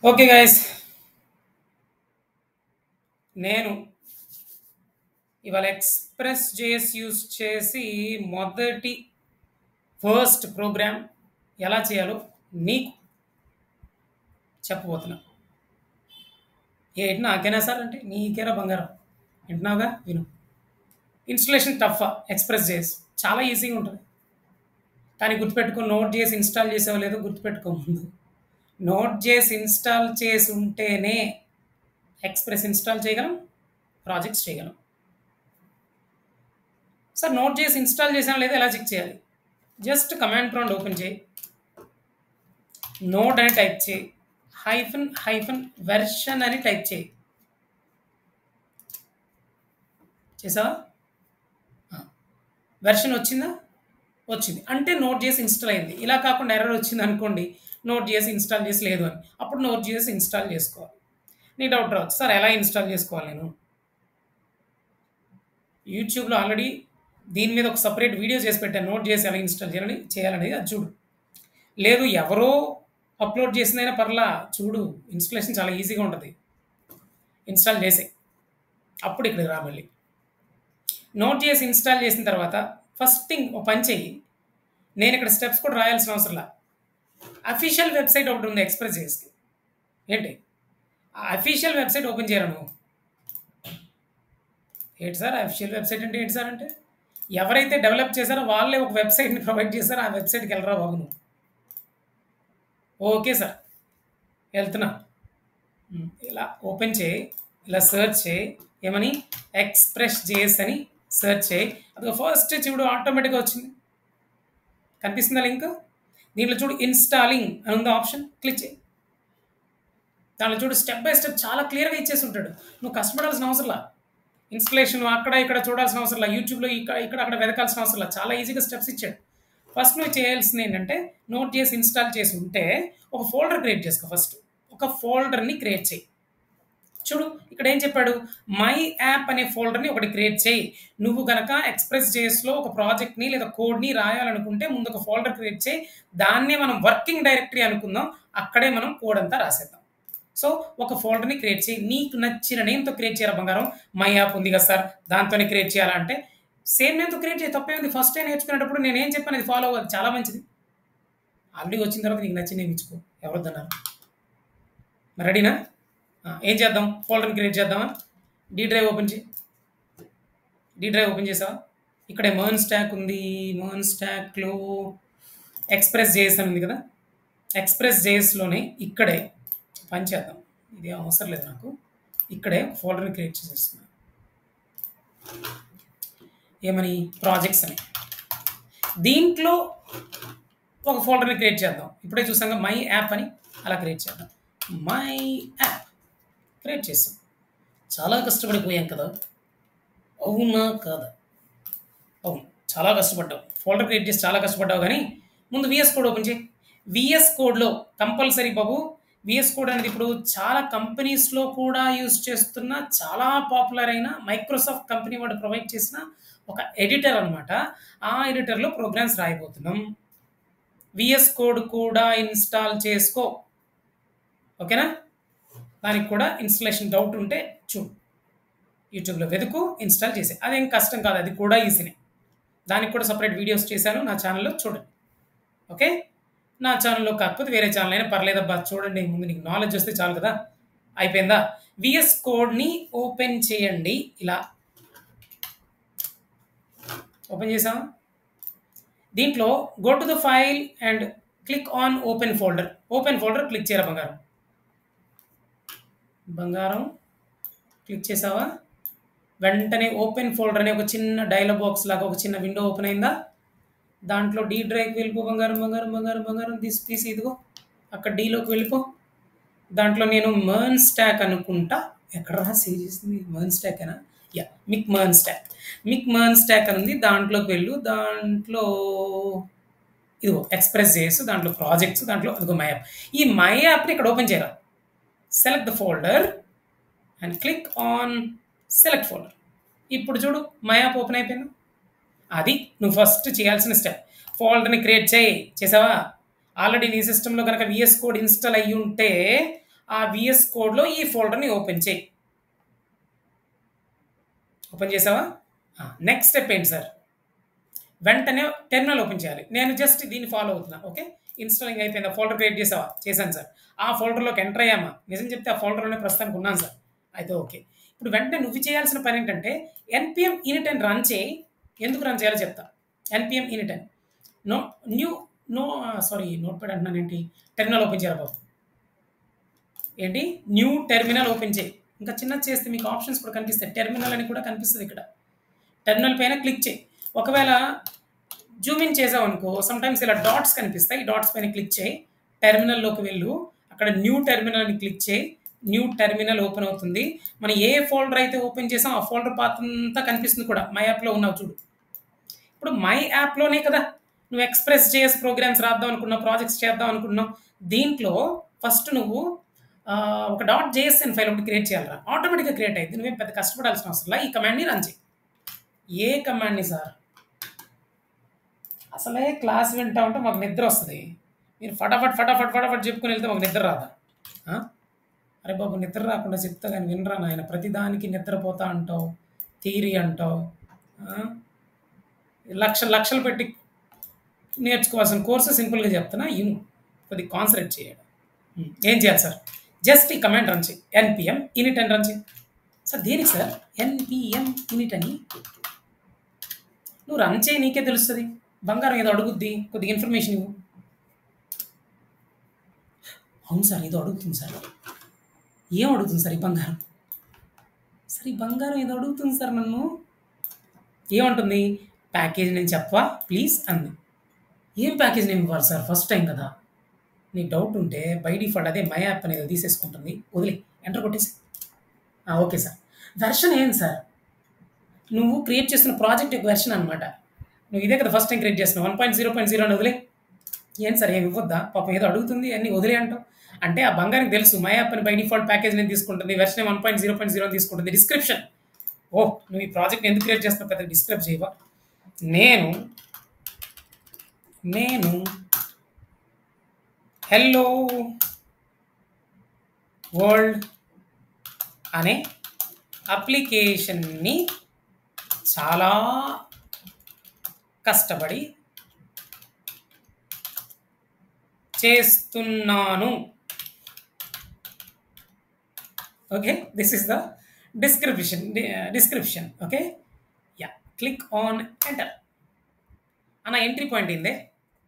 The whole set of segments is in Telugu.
ఓకే గైస్, నేను ఇవాళ ఎక్స్ప్రెస్ జేఎస్ యూజ్ చేసి మొదటి ఫస్ట్ ప్రోగ్రామ్ ఎలా చేయాలో నీకు చెప్పబోతున్నా. ఏంటి నాకేనా సార్ అంటే నీకేరా బంగారం. వింటున్నావుగా, విను. Installation tough. ఎక్స్ప్రెస్ జేఎస్ చాలా ఈజీగా ఉంటుంది, కానీ గుర్తుపెట్టుకో, నోట్ చేసి ఇన్స్టాల్ చేసావో లేదో గుర్తుపెట్టుకో. ముందు నోట్ చేసి ఇన్స్టాల్ చేసి ఉంటేనే ఎక్స్ప్రెస్ ఇన్స్టాల్ చేయగలం, ప్రాజెక్ట్స్ చేయగలం. సార్ నోట్ చేసి ఇన్స్టాల్ చేసాను లేదా ఎలా చెక్ చేయాలి? జస్ట్ కమాండ్ ప్రాంప్ట్ ఓపెన్ చేయి, నోట్ అని టైప్ చేయి, హైఫన్ హైఫన్ వెర్షన్ అని టైప్ చేయి. చేసావా? వెర్షన్ వచ్చిందా? వచ్చింది అంటే నోట్ చేసి ఇన్స్టాల్ అయింది. ఇలా కాకుండా ఎర్రర్ వచ్చింది అనుకోండి, నోట్ చేసి ఇన్స్టాల్ చేసి లేదు అని, అప్పుడు నోట్ చేసి ఇన్స్టాల్ చేసుకోవాలి. నీ డౌట్ రావచ్చు, సార్ ఎలా ఇన్స్టాల్ చేసుకోవాలి? నేను యూట్యూబ్లో ఆల్రెడీ దీని మీద ఒక సపరేట్ వీడియో చేసి పెట్టాను, నోట్ చేసి ఎలా ఇన్స్టాల్ చేయాలనేది. అది చూడు. లేదు ఎవరో అప్లోడ్ చేసిందైనా పర్లా, చూడు. ఇన్స్టలేషన్ చాలా ఈజీగా ఉంటుంది. ఇన్స్టాల్ చేసే అప్పుడు ఇక్కడికి రా. మళ్ళీ నోట్ చేసి ఇన్స్టాల్ చేసిన తర్వాత ఫస్ట్ థింగ్ ఒక పని చెయ్యి. నేను ఇక్కడ స్టెప్స్ కూడా రాయాల్సిన అవసరంలా. అఫీషియల్ వెబ్సైట్ ఒకటి ఉంది ఎక్స్ప్రెస్ జేఎస్కి. ఏంటి ఆ అఫీషియల్ వెబ్సైట్ ఓపెన్ చేయరా నువ్వు? ఏంటి సార్ అఫీషియల్ వెబ్సైట్ అంటే? ఏంటి సార్ అంటే ఎవరైతే డెవలప్ చేశారో వాళ్ళే ఒక వెబ్సైట్ని ప్రొవైడ్ చేశారో ఆ వెబ్సైట్కి వెళ్ళరా బాబు నువ్వు. ఓకే సార్, వెళ్తున్నా. ఇలా ఓపెన్ చేయి, ఇలా సెర్చ్ చేయి. ఏమని? ఎక్స్ప్రెస్ జేఎస్ అని సెర్చ్ చేయి. అది ఫస్ట్ చూడు, ఆటోమేటిక్గా వచ్చింది. కనిపిస్తుందా లింక్? దీంట్లో చూడు ఇన్స్టాలింగ్ అని ఉందా ఆప్షన్, క్లిక్ చేయి. దాంట్లో చూడు స్టెప్ బై స్టెప్ చాలా క్లియర్గా ఇచ్చేసి ఉంటాడు. నువ్వు కష్టపడాల్సిన అవసరంలా. ఇన్స్టలేషన్ అక్కడ ఇక్కడ చూడాల్సిన అవసరంలా, యూట్యూబ్లో ఇక్కడ అక్కడ వెతకాల్సిన అవసరంలా. చాలా ఈజీగా స్టెప్స్ ఇచ్చాడు. ఫస్ట్ నువ్వు చేయాల్సింది ఏంటంటే, నోట్ చేసి ఇన్స్టాల్ చేసి ఉంటే ఒక ఫోల్డర్ క్రియేట్ చేసుకో. ఫస్ట్ ఒక ఫోల్డర్ని క్రియేట్ చేయి. చూడు ఇక్కడ ఏం చెప్పాడు, మై యాప్ అనే ఫోల్డర్ని ఒకటి క్రియేట్ చేయి. నువ్వు గనక ఎక్స్ప్రెస్ జేఎస్లో ఒక ప్రాజెక్ట్ని లేదా కోడ్ని రాయాలనుకుంటే ముందు ఒక ఫోల్డర్ క్రియేట్ చేయి. దాన్నే మనం వర్కింగ్ డైరెక్టరీ అనుకుందాం, అక్కడే మనం కోడ్ అంతా రాసేద్దాం. సో ఒక ఫోల్డర్ని క్రియేట్ చేయి. నీకు నచ్చిన నేమ్తో క్రియేట్ చేయాలి బంగారం. మై యాప్ ఉంది కదా సార్, దాంతోనే క్రియేట్ చేయాలంటే సేమ్ నేమ్తో క్రియేట్ చేయి, తప్పే ఉంది. ఫస్ట్ టైం నేర్చుకునేటప్పుడు నేనేం చెప్పాను అది ఫాలో అవ్వాలి, చాలా మంచిది. ఆల్రెడీ వచ్చిన తర్వాత నీకు నచ్చిన నేమ్ ఇచ్చుకో, ఎవరొద్దన్నారు. మరి రెడీనా? ఏం చేద్దాం? ఫోల్డర్ని క్రియేట్ చేద్దామా? డి డ్రైవ్ ఓపెన్ చేయి. డి డ్రైవ్ ఓపెన్ చేసావా? ఇక్కడే మర్న్ స్టాక్ ఉంది. మర్న్ స్టాక్లో ఎక్స్ప్రెస్ జేఎస్ అని ఉంది కదా, ఎక్స్ప్రెస్ జేఎస్లోనే ఇక్కడే పని చేద్దాం. ఇది అవసరం లేదు నాకు. ఇక్కడే ఫోల్డర్ని క్రియేట్ చేసేస్తున్నాను. ఏమని? ప్రాజెక్ట్స్ అని. దీంట్లో ఒక ఫోల్డర్ని క్రియేట్ చేద్దాం. ఇప్పుడే చూసాక మై యాప్ అని, అలా క్రియేట్ చేద్దాం. మై యాప్ క్రియేట్ చేస్తాం. చాలా కష్టపడిపోయాం కదా, అవునా కాదా? అవును, చాలా కష్టపడ్డావు. ఫోల్డర్ క్రియేట్ చేసి చాలా కష్టపడ్డావు. కానీ ముందు విఎస్ కోడ్ ఓపెన్ చేయి. విఎస్ కోడ్లో కంపల్సరీ బాబు, విఎస్ కోడ్ అనేది ఇప్పుడు చాలా కంపెనీస్లో కూడా యూజ్ చేస్తున్న చాలా పాపులర్ అయిన మైక్రోసాఫ్ట్ కంపెనీ వాడు ప్రొవైడ్ చేసిన ఒక ఎడిటర్ అనమాట. ఆ ఎడిటర్లో ప్రోగ్రామ్స్ రాయబోతున్నాం. విఎస్ కోడ్ కూడా ఇన్స్టాల్ చేసుకో, ఓకేనా? దానికి కూడా ఇన్స్టలేషన్ డౌట్ ఉంటే చూడు, యూట్యూబ్లో వెతుకు, ఇన్స్టాల్ చేసే. అదేం కష్టం కాదు, అది కూడా ఈజీనే. దానికి కూడా సపరేట్ వీడియోస్ చేశాను, నా ఛానల్లో చూడండి. ఓకే, నా ఛానల్లో కాకపోతే వేరే ఛానల్ అయినా పర్లేదబ్బా, చూడండి. ముందు నీకు నాలెడ్జ్ వస్తే చాలు కదా. అయిపోయిందా? విఎస్ కోడ్ని ఓపెన్ చేయండి. ఇలా ఓపెన్ చేసాం. దీంట్లో go to the file and click on open folder. Open folder click చేయరా బంగారం. బంగారం క్లిక్ చేసావా? వెంటనే ఓపెన్ ఫోల్డర్ అనే ఒక చిన్న డైలాగ్ బాక్స్ లాగా ఒక చిన్న విండో ఓపెన్ అయిందా? దాంట్లో డి డ్రైవ్కి వెళ్ళిపో బంగారం. బంగారం బంగారం బంగారం దిస్ పీస్ ఇదిగో, అక్కడ డీలోకి వెళ్ళిపో. దాంట్లో నేను మర్న్ స్టాక్ అనుకుంటా, ఎక్కడ సేవ్ చేసింది? మర్న్ స్టాక్ అయినా, యా, మిక్ మర్న్ స్టాక్. మిక్ మర్న్ స్టాక్ అని ఉంది, దాంట్లోకి వెళ్ళు. దాంట్లో ఇదిగో ఎక్స్ప్రెస్ జేఎస్, దాంట్లో ప్రాజెక్ట్స్, దాంట్లో అదిగో మై యాప్. ఈ మై యాప్ని ఇక్కడ ఓపెన్ చేయరా. Select the folder and click on select folder. ఇప్పుడు చూడు మై యాప్ ఓపెన్ అయిపోయింది. అది నువ్వు ఫస్ట్ చేయాల్సిన స్టెప్. ఫోల్డర్ని క్రియేట్ చేసావా? ఆల్రెడీ నీ సిస్టంలో కనుక విఎస్ కోడ్ ఇన్స్టాల్ అయ్యి ఉంటే ఆ విఎస్ కోడ్లో ఈ ఫోల్డర్ని ఓపెన్ చేయి. ఓపెన్ చేసావా? నెక్స్ట్ స్టెప్ ఏంటి సార్? వెంటనే టెర్మినల్ ఓపెన్ చేయాలి. నేను జస్ట్ దీన్ని ఫాలో అవుతున్నా. ఓకే, ఇన్స్టాలింగ్ అయిపోయిందా? ఫోల్డర్ క్రియేట్ చేసావా? చేశాను సార్. ఆ ఫోల్డర్లోకి ఎంటర్ అయ్యామా? నిజం చెప్తే ఆ ఫోల్డర్లోనే ప్రస్తుతానికి ఉన్నాను సార్. అయితే ఓకే. ఇప్పుడు వెంటనే నువ్వు చేయాల్సిన పని ఏంటంటే ఎన్పిఎం ఇనిట్ అని రన్ చేయి. ఎందుకు రన్ చేయాలో చెప్తా. ఎన్పిఎం ఇనిట్ అని no new no sorry notepad అంటున్నాను ఏంటి? టెర్మినల్ ఓపెన్ చేయాలి బాబు. ఏంటి? న్యూ టెర్మినల్ ఓపెన్ చేయి. ఇంకా చిన్నది చేస్తే మీకు ఆప్షన్స్ కూడా కనిపిస్తాయి. టెర్మినల్ అని కూడా కనిపిస్తుంది ఇక్కడ. టెర్మినల్ పైన క్లిక్ చేయి. ఒకవేళ జూమ్ ఇన్ చేసావు అనుకో, సమ్టైమ్స్ ఇలా డాట్స్ కనిపిస్తాయి. ఈ డాట్స్ పైన క్లిక్ చేయి. టెర్మినల్లోకి వెళ్ళు. అక్కడ న్యూ టెర్మినల్ అని క్లిక్ చేయి. న్యూ టెర్మినల్ ఓపెన్ అవుతుంది. మనం ఏ ఫోల్డర్ అయితే ఓపెన్ చేసాం ఆ ఫోల్డర్ పాత్ అంతా కనిపిస్తుంది కూడా. మై యాప్లో ఉన్నావు చూడు. ఇప్పుడు మై యాప్లోనే కదా నువ్వు ఎక్స్ప్రెస్ జేఎస్ ప్రోగ్రామ్స్ రాద్దాం అనుకున్నావు, ప్రాజెక్ట్స్ చేద్దాం అనుకున్నావు. దీంట్లో ఫస్ట్ నువ్వు ఒక డాట్ జేఎస్ఎన్ ఫైల్ ఒకటి క్రియేట్ చేయాలరా. ఆటోమేటిక్గా క్రియేట్ అయింది. నువ్వేం పెద్ద కష్టపడాల్సిన అవసరం లేదు. ఈ కమాండ్ని రన్ చేయి. ఏ కమాండ్ని సార్? అసలే క్లాస్ వింటా ఉంటే మాకు నిద్ర వస్తుంది. మీరు ఫటాఫట్ ఫటాఫట్ ఫటాఫట్ చెప్పుకుని వెళ్తే మాకు నిద్ర రాదా? అరే బాబు, నిద్ర రాకుండా చెప్తా కానీ వినరా నాయన. ప్రతిదానికి నిద్రపోతా అంటావు, థియరీ అంటావు. లక్షలు లక్షలు పెట్టి నేర్చుకోవాల్సిన కోర్సు సింపుల్గా చెప్తున్నా. కొద్దిగా కాన్సన్ట్రేట్ చేయాలి. ఏం చేయాలి సార్? జస్ట్ ఈ కమాండ్ రన్ చేయి. ఎన్పిఎం ఇనిట్ అని రన్ చేయి. సార్ దేనికి సార్ ఎన్పిఎం ఇనిట్ అని? నువ్వు రన్ చేయి, నీకే తెలుస్తుంది. బంగారం ఏదో అడుగుద్ది, కొద్దిగా ఇన్ఫర్మేషన్ ఇవ్వు. అవును సార్, ఏదో అడుగుతుంది సార్. ఏం అడుగుతుంది సార్ ఈ బంగారం? సార్ ఈ బంగారం ఏదో అడుగుతుంది సార్ నన్ను. ఏమంటుంది? ప్యాకేజ్ నేను చెప్పవా ప్లీజ్ అంది. ఏం ప్యాకేజ్ నేను ఇవ్వాలి సార్? ఫస్ట్ టైం కదా. నీకు డౌట్ ఉంటే బై డిఫాల్ట్ అదే మై యాప్ అనేది తీసేసుకుంటుంది. వదిలే, ఎంటర్ కొట్టేసి. Okay sir. వెర్షన్ ఏంటి సార్? నువ్వు క్రియేట్ చేస్తున్న ప్రాజెక్ట్ యొక్క వెర్షన్ అనమాట. నువ్వు ఇదే కదా ఫస్ట్ టైం క్రియేట్ చేస్తున్నావు. 1.0.0 అని వదిలే. ఏం సార్ ఏమి ఇవ్వద్దా? పాపం ఏదో అడుగుతుంది అన్నీ వదిలే అంటావు. అంటే ఆ బంగారికి తెలుసు మై యాప్ అని బై డిఫాల్ట్ ప్యాకేజ్ నేను తీసుకుంటుంది. వెర్షన్ 1.0.0 తీసుకుంటుంది. డిస్క్రిప్షన్, నువ్వు ఈ ప్రాజెక్ట్ ఎందుకు క్రియేట్ చేస్తున్నావు పెద్ద డిస్క్రైబ్ చేయవా? నేను హెల్లో వరల్డ్ అనే అప్లికేషన్ని చాలా కష్టపడి చేస్తున్నాను. Okay, this is the description. Okay, yeah, click on enter. అన్న ఎంట్రీ పాయింట్ ఏందే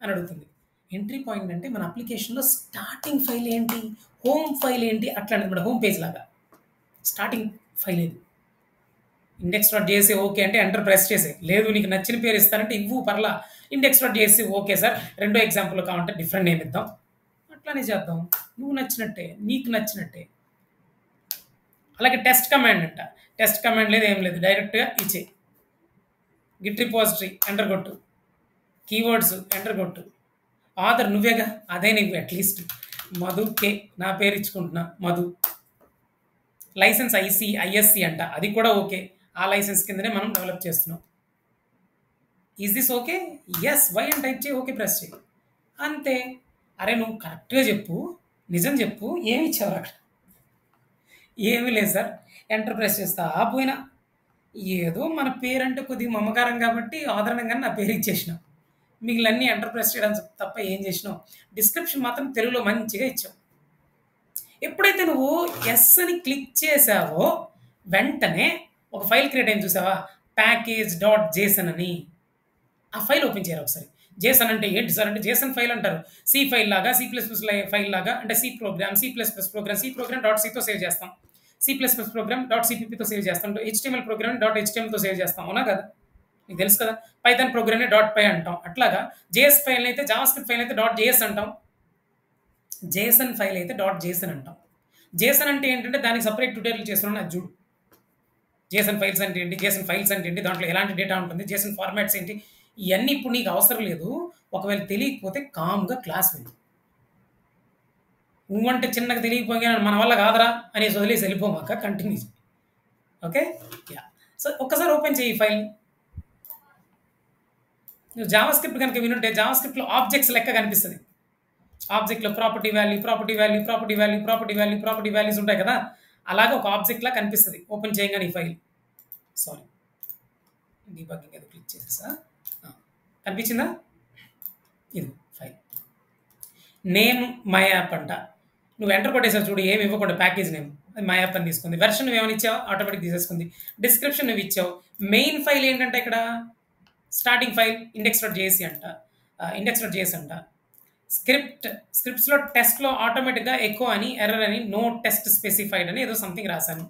అని అడుగుతుంది. ఎంట్రీ పాయింట్ అంటే మన అప్లికేషన్లో స్టార్టింగ్ ఫైల్ ఏంటి, హోమ్ ఫైల్ ఏంటి, అట్లాంటిది మన హోమ్ పేజ్ లాగా స్టార్టింగ్ ఫైల్ ఇది. ఇండెక్స్ డాట్ చేసి ఓకే అంటే ఎంటర్ ప్రెస్ చేసే. లేదు నీకు నచ్చిన పేరు ఇస్తానంటే ఇవ్వు పర్లా. ఇండెక్స్ డాట్ చేసి ఓకే సార్, రెండో ఎగ్జాంపుల్ కావాలంటే డిఫరెంట్ నేమ్ ఇద్దాం. అట్లానే చేద్దాం, నువ్వు నచ్చినట్టే, నీకు నచ్చినట్టే. అలాగే టెస్ట్ కమాండ్ అంట. టెస్ట్ కమాండ్ లేదు, ఏం లేదు, డైరెక్ట్గా ఇచ్చే. గిట్ రిపోజిటరీ ఎంటర్ కొట్టు. కీవర్డ్స్ ఎంటర్ కొట్టు. ఆధర్ నువ్వేగా, అదే నీకు అట్లీస్ట్ మధు కే నా పేరు ఇచ్చుకుంటున్నా మధు. లైసెన్స్ ఐఎస్సి అంట, అది కూడా ఓకే. ఆ లైసెన్స్ కిందనే మనం డెవలప్ చేస్తున్నాం. Is this okay? Yes Y అని టైప్ చేయి, ఓకే ప్రెస్ చేయి, అంతే. అరే నువ్వు కరెక్ట్గా చెప్పు, నిజం చెప్పు, ఏమి ఇచ్చావు అక్కడ? ఏమీ లేదు సార్, ఎంటర్ ప్రెస్ చేస్తా పోయినా. ఏదో మన పేరు అంటే కొద్దిగా మమకారం కాబట్టి ఆదరణంగా నా పేరు ఇచ్చేసినావు. మిగిలినన్నీ ఎంటర్ ప్రెస్ చేయడం తప్ప ఏం చేసినావు? డిస్క్రిప్షన్ మాత్రం తెలుగులో మంచిగా ఇచ్చావు. ఎప్పుడైతే నువ్వు ఎస్ అని క్లిక్ చేసావో వెంటనే ఒక ఫైల్ క్రియేట్ అయింది చూసావా, ప్యాకేజ్ డాట్ జేసన్ అని. ఆ ఫైల్ ఓపెన్ చేయరు ఒకసారి. జేసన్ అంటే ఏంటి సార్ అంటే జేసన్ ఫైల్ అంటారు. సి ఫైల్ లాగా, సి ప్లస్ ప్లస్ ఫైల్ లాగా, అంటే సి ప్రోగ్రామ్ డాట్ సితో సేవ్ చేస్తాం, C plus plus program dot సిపిపితో సేవ్ చేస్తాం, హెచ్టిఎంఎల్ ప్రోగ్రామ్ డాట్ హెచ్టిఎంతో సేవ్ చేస్తాం, అవునా కదా? నీకు తెలుసు కదా. పైథాన్ ప్రోగ్రామ్ని డాట్ పై అంటాం. అట్లాగా జేఎస్ ఫైల్ అయితే, జావాస్క్రిప్ట్ ఫైల్ అయితే డాట్ జేఎస్ అంటాం, జేసన్ ఫైల్ అయితే డాట్ జేసన్ అంటాం. జేసన్ అంటే ఏంటంటే దానికి సపరేట్ ట్యూటోరియల్ చేస్తున్నాను, అది చూడు. జేసన్ ఫైల్స్ అంటే ఏంటి, జేసన్ ఫైల్స్ అంటే ఏంటి, దాంట్లో ఎలాంటి డేటా ఉంటుంది, జేసన్ ఫార్మాట్స్ ఏంటి, ఇవన్నీ ఇప్పుడు నీకు అవసరం లేదు. ఒకవేళ తెలియకపోతే కామ్గా క్లాస్ విను. నువ్వంటే చిన్నగా తెలియకపోయినా మన వల్ల కాదరా అని వదిలేసి వెళ్ళిపోమాక, కంటిన్యూ. Okay, yeah. సో ఒక్కసారి ఓపెన్ చేయి ఫైల్. నువ్వు జావా స్క్రిప్ట్ కనుక వినుంటే జావా స్క్రిప్ట్లో ఆబ్జెక్ట్స్ లెక్క కనిపిస్తుంది. ఆబ్జెక్ట్లో property value property value property value property value property values ఉంటాయి కదా, అలాగే ఒక ఆబ్జెక్ట్లా కనిపిస్తుంది ఓపెన్ చేయగానే ఈ ఫైల్. సారీ, డీబగ్గింగ్ ఏదో క్లిక్ చేసేసా. కనిపించిందా? ఇది ఫైల్ నేమ్ మై యాప్ అంట. నువ్వు ఎంటర్ కొట్టేసావు చూడు, ఏమి ఇవ్వకుండా ప్యాకేజ్ నేమ్, అది మై యాప్ అని తీసుకుంది. వెర్షన్ నువ్వు ఏమైనా ఇచ్చావు, ఆటోమేటిక్ తీసేసుకుంది. డిస్క్రిప్షన్ నువ్వు ఇచ్చావు. మెయిన్ ఫైల్ ఏంటంటే ఇక్కడ స్టార్టింగ్ ఫైల్ index.js అంట, index.js అంట. స్క్రిప్ట్స్లో టెస్ట్లో ఆటోమేటిక్గా ఎకో అని ఎర్రర్ అని నో టెస్ట్ స్పెసిఫైడ్ అని ఏదో సంథింగ్ రాశాను.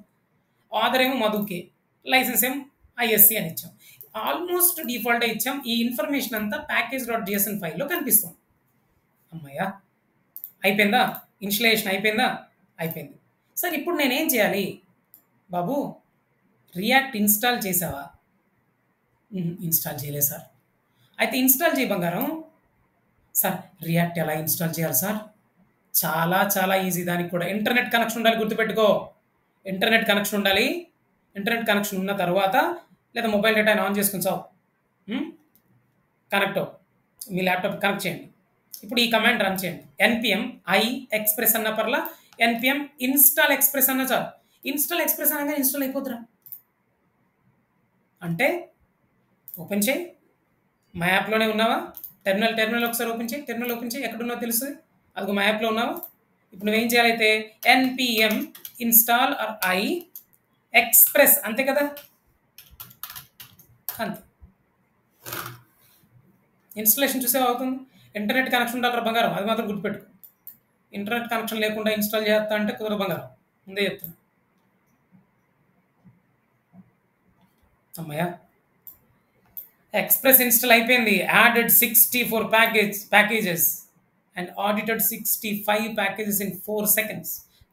ఆథర్ ఏమో మధుకే, లైసెన్స్ ఏమో ఐఎస్సి అని ఇచ్చాం. ఆల్మోస్ట్ డిఫాల్ట్గా ఇచ్చాం. ఈ ఇన్ఫర్మేషన్ అంతా ప్యాకేజ్.json ఫైల్లో కనిపిస్తుంది. అమ్మయ్యా, అయిపోయిందా? ఇన్స్టలేషన్ అయిపోయిందా? అయిపోయింది. సార్ ఇప్పుడు నేనేం చేయాలి బాబు? రియాక్ట్ ఇన్స్టాల్ చేసావా? ఇన్స్టాల్ చేయలేదు సార్. అయితే ఇన్స్టాల్ చేయ బంగారం. సార్ రియాక్ట్ ఎలా ఇన్స్టాల్ చేయాలి సార్? చాలా చాలా ఈజీ. దానికి కూడా ఇంటర్నెట్ కనెక్షన్ ఉండాలి, గుర్తుపెట్టుకో. ఇంటర్నెట్ కనెక్షన్ ఉండాలి. ఇంటర్నెట్ కనెక్షన్ ఉన్న తర్వాత లేదా మొబైల్ డేటా ఆన్ చేసుకుని సార్ కనెక్ట్ మీ ల్యాప్టాప్ కనెక్ట్ చేయండి. ఇప్పుడు ఈ కమాండ్ రన్ చేయండి. npm i express అన్న పర్లా, npm ఇన్స్టాల్ ఎక్స్ప్రెస్ అన్న చాలు. ఇన్స్టాల్ ఎక్స్ప్రెస్ అనగా ఇన్స్టాల్ అయిపోతురా. అంటే ఓపెన్ చేయి. మా యాప్లోనే ఉన్నావా? టెర్మినల్ ఒకసారి ఓపెన్ చేయి. టెర్మినల్ ఓపెన్ చేయి, ఎక్కడున్నావు తెలుస్తుంది. అదిగో మా యాప్లో ఉన్నావా? ఇప్పుడు నువ్వేం చేయాలైతే npm install or i express, అంతే కదా, అంతే. ఇన్స్టాలేషన్ చూసే అవుతుంది. ఇంటర్నెట్ కనెక్షన్ ఉండాలి బంగారం, అది మాత్రం గుర్తుపెట్టుకో. ఇంటర్నెట్ కనెక్షన్ లేకుండా ఇన్స్టాల్ చేస్తా అంటే కుదరదు బంగారం, ముందే చెప్తున్నా. అమ్మయ్యా, ఎక్స్ప్రెస్ ఇన్స్టాల్ అయిపోయింది. Added 64 packages and audited 65 packages in 4 seconds.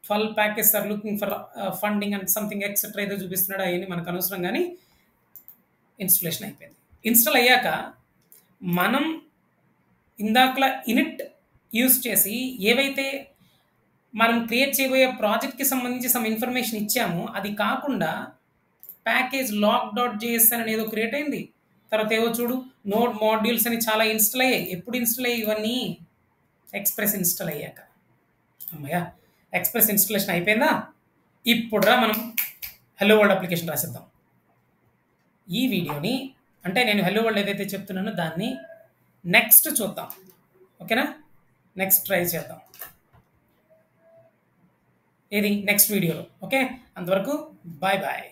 12 packages are looking for funding and something etcetera ఏదో చూపిస్తున్నాడు. అవన్నీ మనకు అనవసరం. కానీ ఇన్స్టలేషన్ అయిపోయింది. ఇన్స్టాల్ అయ్యాక మనం ఇందాకలా ఇనిట్ యూజ్ చేసి ఏవైతే మనం క్రియేట్ చేయబోయే ప్రాజెక్ట్కి సంబంధించి సమ్ ఇన్ఫర్మేషన్ ఇచ్చామో అది కాకుండా ప్యాకేజ్ లాక్.js అని ఏదో క్రియేట్ అయింది. తర్వాత ఏవో చూడు నోడ్ మాడ్యూల్స్ అని చాలా ఇన్స్టాల్ అయ్యాయి. ఎప్పుడు ఇన్స్టాల్ అయ్యాయి ఇవన్నీ? ఎక్స్ప్రెస్ ఇన్స్టాల్ అయ్యాక. అమ్మయ్యా, ఎక్స్ప్రెస్ ఇన్స్టాలేషన్ అయిపోయిందా? ఇప్పుడురా మనం హెల్లో వరల్డ్ అప్లికేషన్ రాసిద్దాం. ఈ వీడియోని అంటే నేను హెల్లో వరల్డ్ ఏదైతే చెప్తున్నానో దాన్ని నెక్స్ట్ చూద్దాం. ఓకేనా? నెక్స్ట్ ట్రై చేద్దాం. ఏది నెక్స్ట్ వీడియోలో. ఓకే, అంతవరకు బాయ్ బాయ్.